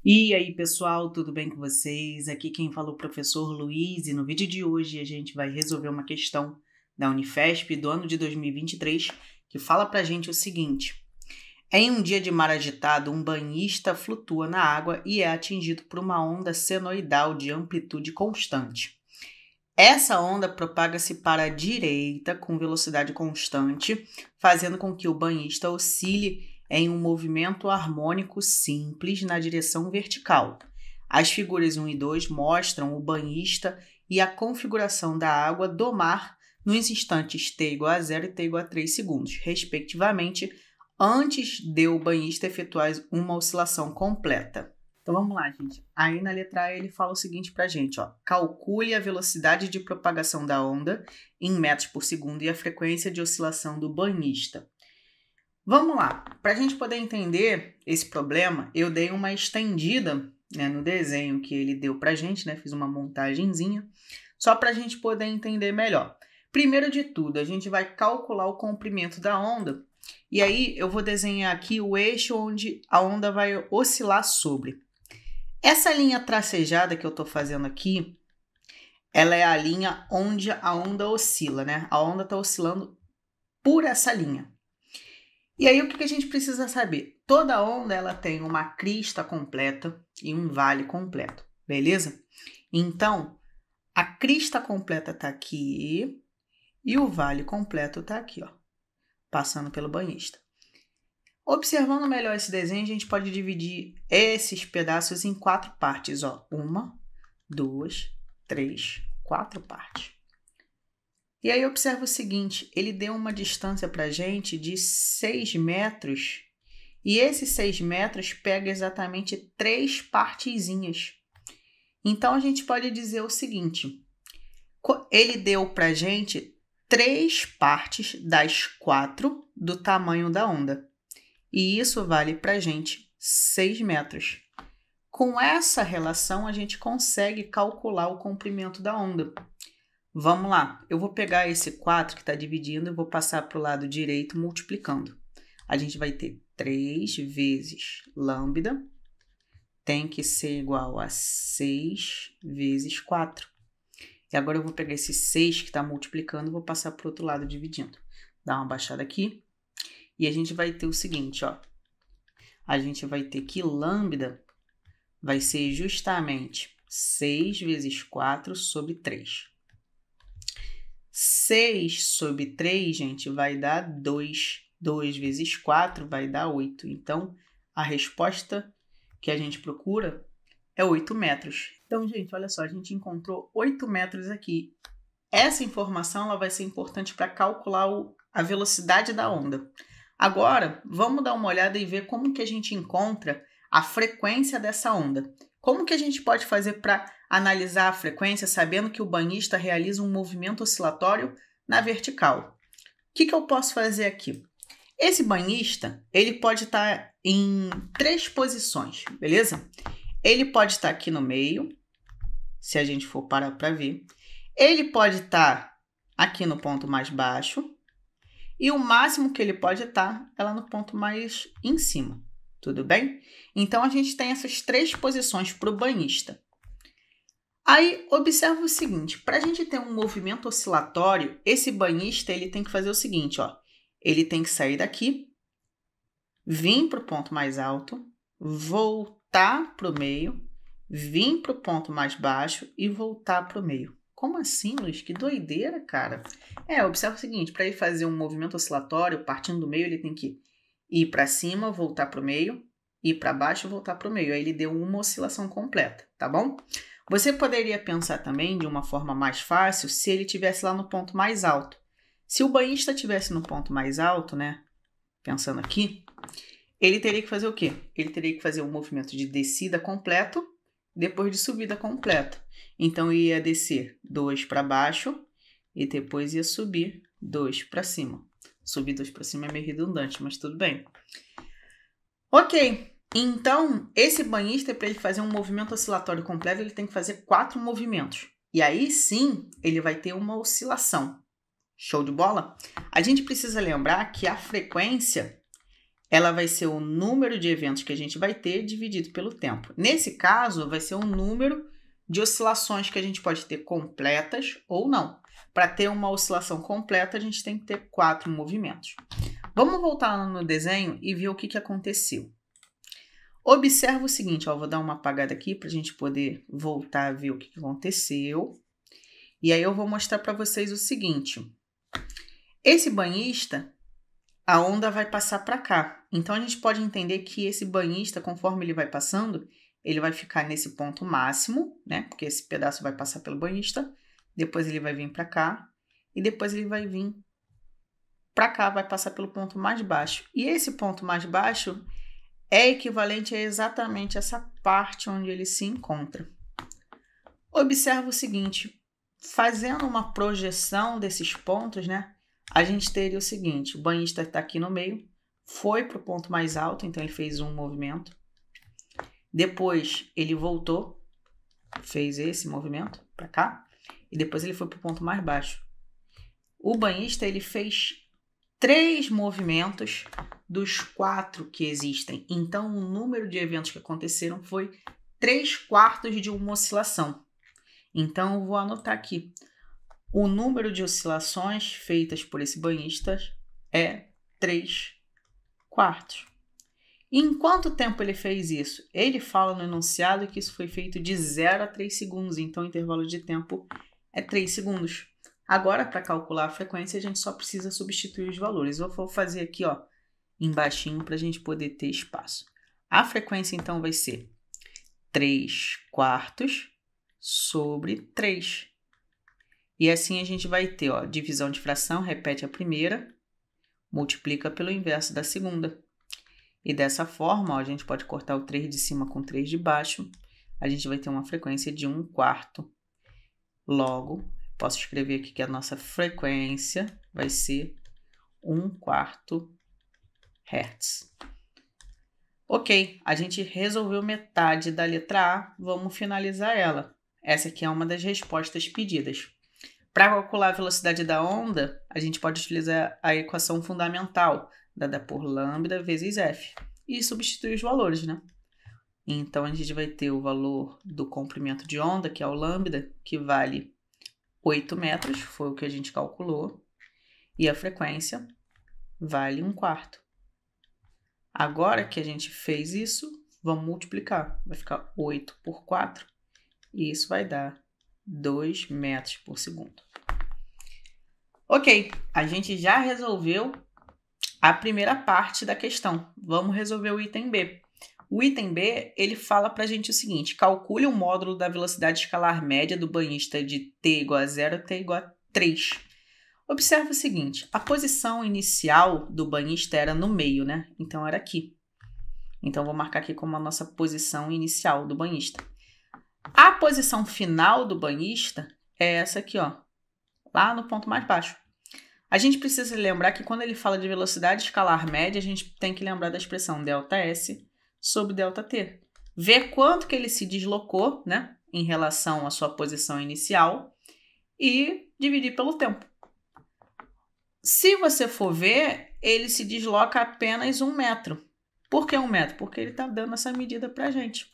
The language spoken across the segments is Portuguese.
E aí, pessoal, tudo bem com vocês? Aqui quem fala é o professor Luiz e no vídeo de hoje a gente vai resolver uma questão da Unifesp do ano de 2023 que fala pra gente o seguinte: em um dia de mar agitado, um banhista flutua na água e é atingido por uma onda senoidal de amplitude constante. Essa onda propaga-se para a direita com velocidade constante, fazendo com que o banhista oscile em um movimento harmônico simples na direção vertical. As figuras 1 e 2 mostram o banhista e a configuração da água do mar nos instantes t igual a 0 e t igual a 3 segundos, respectivamente, antes de o banhista efetuar uma oscilação completa. Então vamos lá, gente. Aí na letra A ele fala o seguinte pra gente, ó. Calcule a velocidade de propagação da onda em metros por segundo e a frequência de oscilação do banhista. Vamos lá. Para a gente poder entender esse problema, eu dei uma estendida, né, no desenho que ele deu pra gente, né? Fiz uma montagenzinha, só para a gente poder entender melhor. Primeiro de tudo, a gente vai calcular o comprimento da onda e aí eu vou desenhar aqui o eixo onde a onda vai oscilar sobre. Essa linha tracejada que eu estou fazendo aqui, ela é a linha onde a onda oscila, né? A onda está oscilando por essa linha. E aí o que a gente precisa saber? Toda onda ela tem uma crista completa e um vale completo, beleza? Então, a crista completa está aqui e o vale completo está aqui, ó, passando pelo banhista. Observando melhor esse desenho, a gente pode dividir esses pedaços em 4 partes, ó. 1, 2, 3, 4 partes. E aí observa o seguinte, ele deu uma distância para a gente de 6 metros e esses 6 metros pega exatamente 3 partezinhas. Então a gente pode dizer o seguinte, ele deu para a gente 3 partes das 4 do tamanho da onda. E isso vale para a gente 6 metros. Com essa relação, a gente consegue calcular o comprimento da onda. Vamos lá, eu vou pegar esse 4 que está dividindo e vou passar para o lado direito multiplicando. A gente vai ter 3 vezes lambda tem que ser igual a 6 vezes 4. E agora eu vou pegar esse 6 que está multiplicando e vou passar para o outro lado dividindo. Dá uma baixada aqui. E a gente vai ter o seguinte, ó. A gente vai ter que lambda vai ser justamente 6 vezes 4 sobre 3. 6 sobre 3, gente, vai dar 2. 2 vezes 4 vai dar 8. Então, a resposta que a gente procura é 8 metros. Então, gente, olha só, a gente encontrou 8 metros aqui. Essa informação ela vai ser importante para calcular a velocidade da onda. Agora, vamos dar uma olhada e ver como que a gente encontra a frequência dessa onda. Como que a gente pode fazer para analisar a frequência sabendo que o banhista realiza um movimento oscilatório na vertical? O que eu posso fazer aqui? Esse banhista, ele pode estar em 3 posições, beleza? Ele pode estar aqui no meio, se a gente for parar para ver. Ele pode estar aqui no ponto mais baixo. E o máximo que ele pode estar é lá no ponto mais em cima, tudo bem? Então, a gente tem essas 3 posições para o banhista. Aí, observa o seguinte, para a gente ter um movimento oscilatório, esse banhista ele tem que fazer o seguinte, ó. Ele tem que sair daqui, vir para o ponto mais alto, voltar para o meio, vir para o ponto mais baixo e voltar para o meio. Como assim, Luiz? Que doideira, cara. Observa o seguinte, para ele fazer um movimento oscilatório, partindo do meio, ele tem que ir para cima, voltar para o meio, ir para baixo, voltar para o meio. Aí ele deu uma oscilação completa, tá bom? Você poderia pensar também de uma forma mais fácil se ele estivesse lá no ponto mais alto. Se o banhista estivesse no ponto mais alto, né, pensando aqui, ele teria que fazer o quê? Ele teria que fazer um movimento de descida completo, depois de subida completa. Então, ia descer 2 para baixo e depois ia subir 2 para cima. Subir 2 para cima é meio redundante, mas tudo bem. Ok, então esse banhista, para ele fazer um movimento oscilatório completo, ele tem que fazer 4 movimentos. E aí sim, ele vai ter uma oscilação. Show de bola? A gente precisa lembrar que a frequência ela vai ser o número de eventos que a gente vai ter dividido pelo tempo. Nesse caso, vai ser o número de oscilações que a gente pode ter completas ou não. Para ter uma oscilação completa, a gente tem que ter 4 movimentos. Vamos voltar no desenho e ver o que aconteceu. Observa o seguinte, ó, vou dar uma apagada aqui para a gente poder voltar a ver o que aconteceu. E aí eu vou mostrar para vocês o seguinte. Esse banhista, a onda vai passar para cá. Então, a gente pode entender que esse banhista, conforme ele vai passando, ele vai ficar nesse ponto máximo, né? Porque esse pedaço vai passar pelo banhista. Depois ele vai vir para cá. E depois ele vai vir para cá, vai passar pelo ponto mais baixo. E esse ponto mais baixo é equivalente a exatamente essa parte onde ele se encontra. Observa o seguinte, fazendo uma projeção desses pontos, né? A gente teria o seguinte, o banhista está aqui no meio, foi para o ponto mais alto, então ele fez um movimento. Depois ele voltou, fez esse movimento para cá, e depois ele foi para o ponto mais baixo. O banhista ele fez 3 movimentos dos 4 que existem. Então, o número de eventos que aconteceram foi 3/4 de uma oscilação. Então, eu vou anotar aqui. O número de oscilações feitas por esse banhista é 3/4. Em quanto tempo ele fez isso? Ele fala no enunciado que isso foi feito de 0 a 3 segundos. Então, o intervalo de tempo é 3 segundos. Agora, para calcular a frequência, a gente só precisa substituir os valores. Eu vou fazer aqui, ó, embaixinho, para a gente poder ter espaço. A frequência, então, vai ser 3/4 sobre 3. E assim a gente vai ter, ó, divisão de fração, repete a primeira, multiplica pelo inverso da segunda. E dessa forma, ó, a gente pode cortar o 3 de cima com 3 de baixo. A gente vai ter uma frequência de 1/4. Logo, posso escrever aqui que a nossa frequência vai ser 1/4 Hz. Ok, a gente resolveu metade da letra A, vamos finalizar ela. Essa aqui é uma das respostas pedidas. Para calcular a velocidade da onda, a gente pode utilizar a equação fundamental, dada por lambda vezes f, e substituir os valores, né? Então, a gente vai ter o valor do comprimento de onda, que é o lambda, que vale 8 metros, foi o que a gente calculou, e a frequência vale 1/4. Agora que a gente fez isso, vamos multiplicar. Vai ficar 8 por 4, e isso vai dar 2 metros por segundo. Ok, a gente já resolveu a primeira parte da questão. Vamos resolver o item B. O item B, ele fala para a gente o seguinte, calcule o módulo da velocidade escalar média do banhista de t igual a 0 a t igual a 3. Observa o seguinte, a posição inicial do banhista era no meio, né? Então, era aqui. Então, vou marcar aqui como a nossa posição inicial do banhista. A posição final do banhista é essa aqui, ó, lá no ponto mais baixo. A gente precisa lembrar que quando ele fala de velocidade escalar média, a gente tem que lembrar da expressão ΔS sobre ΔT. Ver quanto que ele se deslocou, né, em relação à sua posição inicial e dividir pelo tempo. Se você for ver, ele se desloca apenas 1 metro. Por que 1 metro? Porque ele está dando essa medida para a gente.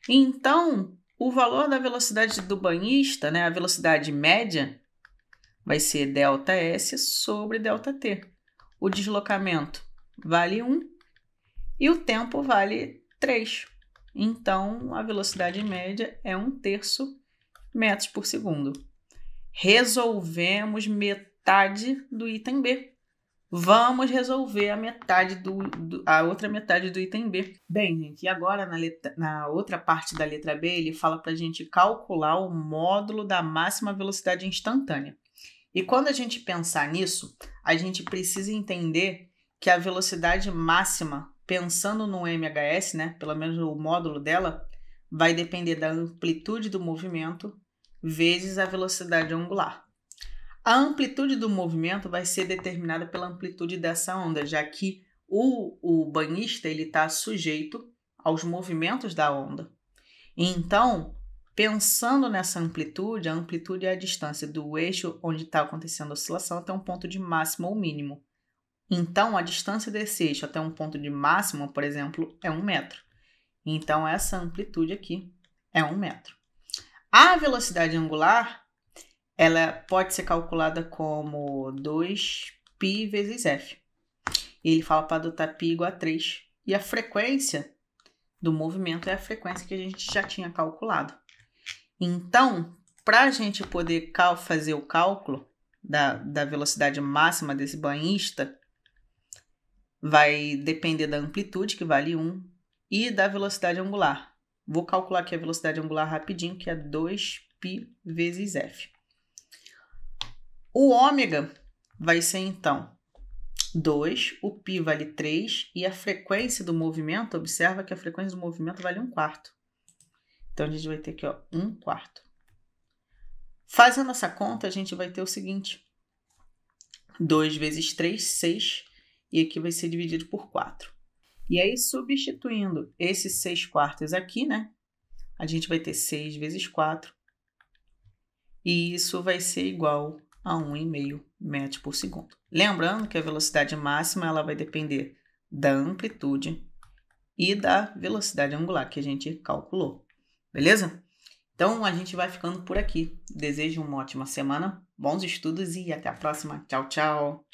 Então, o valor da velocidade do banhista, né, a velocidade média, vai ser ΔS sobre ΔT. O deslocamento vale 1 e o tempo vale 3. Então, a velocidade média é 1/3 metros por segundo. Resolvemos metade do item B. Vamos resolver a metade a outra metade do item B. Bem, gente, e agora na outra parte da letra B, ele fala para a gente calcular o módulo da máxima velocidade instantânea. E quando a gente pensar nisso, a gente precisa entender que a velocidade máxima, pensando no MHS, né, pelo menos o módulo dela, vai depender da amplitude do movimento vezes a velocidade angular. A amplitude do movimento vai ser determinada pela amplitude dessa onda, já que o banhista está sujeito aos movimentos da onda. Então, pensando nessa amplitude, a amplitude é a distância do eixo onde está acontecendo a oscilação até um ponto de máximo ou mínimo. Então, a distância desse eixo até um ponto de máxima, por exemplo, é 1 metro. Então, essa amplitude aqui é 1 metro. A velocidade angular, ela pode ser calculada como 2π vezes f. E ele fala para adotar π igual a 3. E a frequência do movimento é a frequência que a gente já tinha calculado. Então, para a gente poder fazer o cálculo da velocidade máxima desse banhista, vai depender da amplitude, que vale 1, e da velocidade angular. Vou calcular aqui a velocidade angular rapidinho, que é 2π vezes f. O ômega vai ser, então, 2, o π vale 3, e a frequência do movimento, observa que a frequência do movimento vale 1/4. Então, a gente vai ter aqui, ó, 1/4. Fazendo essa conta, a gente vai ter o seguinte: 2 vezes 3, 6, e aqui vai ser dividido por 4. E aí, substituindo esses 6/4 aqui, né? A gente vai ter 6 vezes 4, e isso vai ser igual a 1,5 metros por segundo. Lembrando que a velocidade máxima ela vai depender da amplitude e da velocidade angular que a gente calculou. Beleza? Então, a gente vai ficando por aqui. Desejo uma ótima semana, bons estudos e até a próxima. Tchau, tchau!